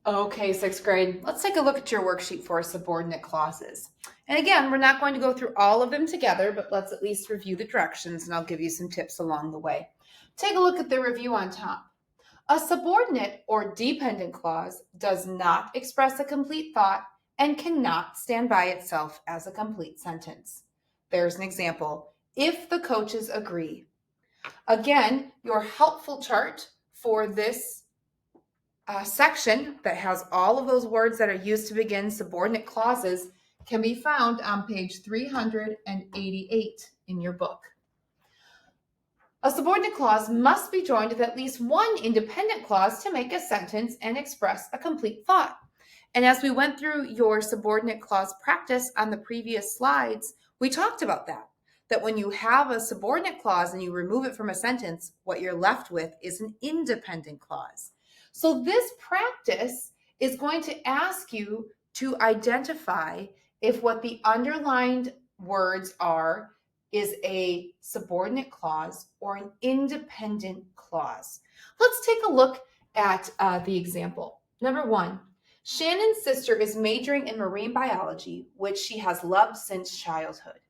Okay, sixth grade. Let's take a look at your worksheet for subordinate clauses. And again, we're not going to go through all of them together, but let's at least review the directions and I'll give you some tips along the way. Take a look at the review on top. A subordinate or dependent clause does not express a complete thought and cannot stand by itself as a complete sentence. There's an example. If the coaches agree. Again, your helpful chart for this section that has all of those words that are used to begin subordinate clauses can be found on page 388 in your book. A subordinate clause must be joined with at least one independent clause to make a sentence and express a complete thought. And as we went through your subordinate clause practice on the previous slides, we talked about that when you have a subordinate clause and you remove it from a sentence, what you're left with is an independent clause. So this practice is going to ask you to identify if what the underlined words are is a subordinate clause or an independent clause. Let's take a look at the example. Number one, Shannon's sister is majoring in marine biology, which she has loved since childhood.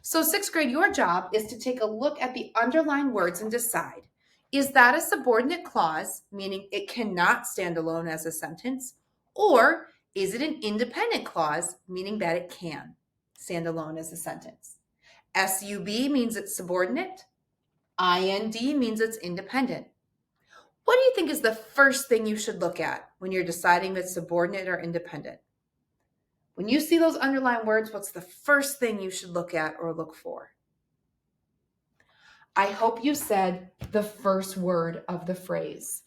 So sixth grade, your job is to take a look at the underlined words and decide, is that a subordinate clause, meaning it cannot stand alone as a sentence, or is it an independent clause, meaning that it can stand alone as a sentence? SUB means it's subordinate. IND means it's independent. What do you think is the first thing you should look at when you're deciding if it's subordinate or independent? When you see those underlined words, what's the first thing you should look at or look for? I hope you said the first word of the phrase.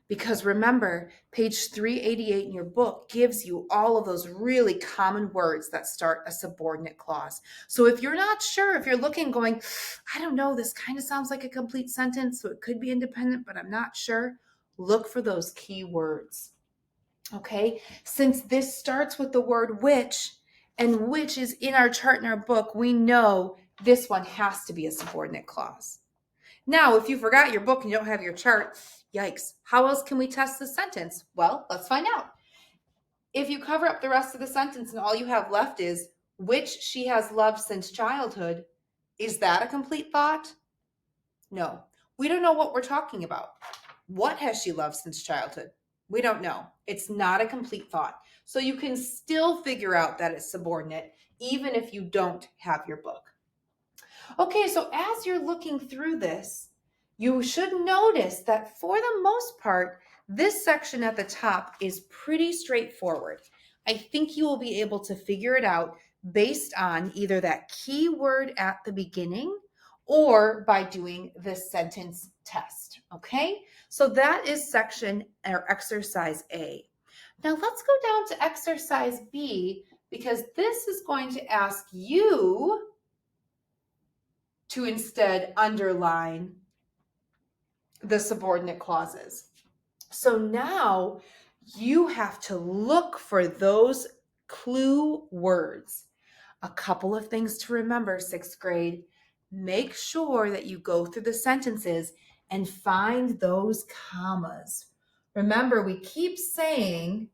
Because remember, page 388 in your book gives you all of those really common words that start a subordinate clause. So if you're not sure, if you're looking going, I don't know, this kind of sounds like a complete sentence, so it could be independent, but I'm not sure, look for those key words. Okay, since this starts with the word which, and which is in our chart in our book, we know this one has to be a subordinate clause. Now, if you forgot your book and you don't have your chart, yikes, how else can we test the sentence? Well, let's find out. If you cover up the rest of the sentence and all you have left is, which she has loved since childhood, is that a complete thought? No, we don't know what we're talking about. What has she loved since childhood? We don't know. It's not a complete thought. So you can still figure out that it's subordinate, even if you don't have your book. Okay, so as you're looking through this, you should notice that for the most part, this section at the top is pretty straightforward. I think you will be able to figure it out based on either that key word at the beginning or by doing the sentence test, okay? So that is section or exercise A. Now let's go down to exercise B because this is going to ask you to instead underline the subordinate clauses. So now you have to look for those clue words. A couple of things to remember, sixth grade. Make sure that you go through the sentences and find those commas. Remember, we keep saying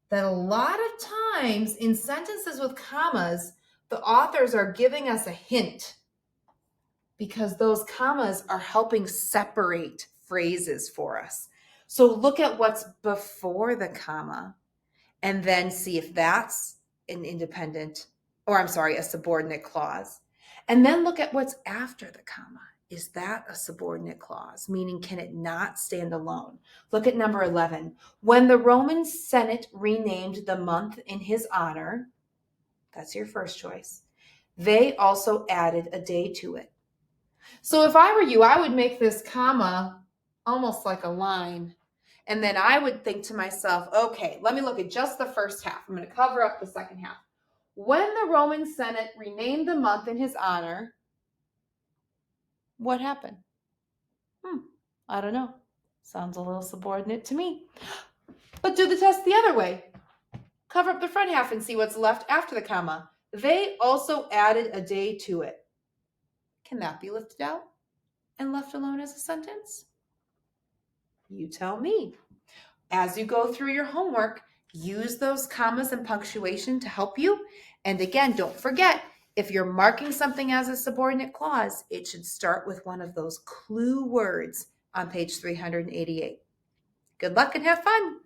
that a lot of times in sentences with commas, the authors are giving us a hint because those commas are helping separate phrases for us. So look at what's before the comma and then see if that's a subordinate clause. And then look at what's after the comma. Is that a subordinate clause? Meaning, can it not stand alone? Look at number 11. When the Roman Senate renamed the month in his honor, that's your first choice, they also added a day to it. So if I were you, I would make this comma almost like a line. And then I would think to myself, okay, let me look at just the first half. I'm going to cover up the second half. When the Roman Senate renamed the month in his honor, what happened? I don't know. Sounds a little subordinate to me. But do the test the other way. Cover up the front half and see what's left after the comma. They also added a day to it. Can that be lifted out and left alone as a sentence? You tell me. As you go through your homework, use those commas and punctuation to help you. And again, don't forget, if you're marking something as a subordinate clause, it should start with one of those clue words on page 388. Good luck and have fun.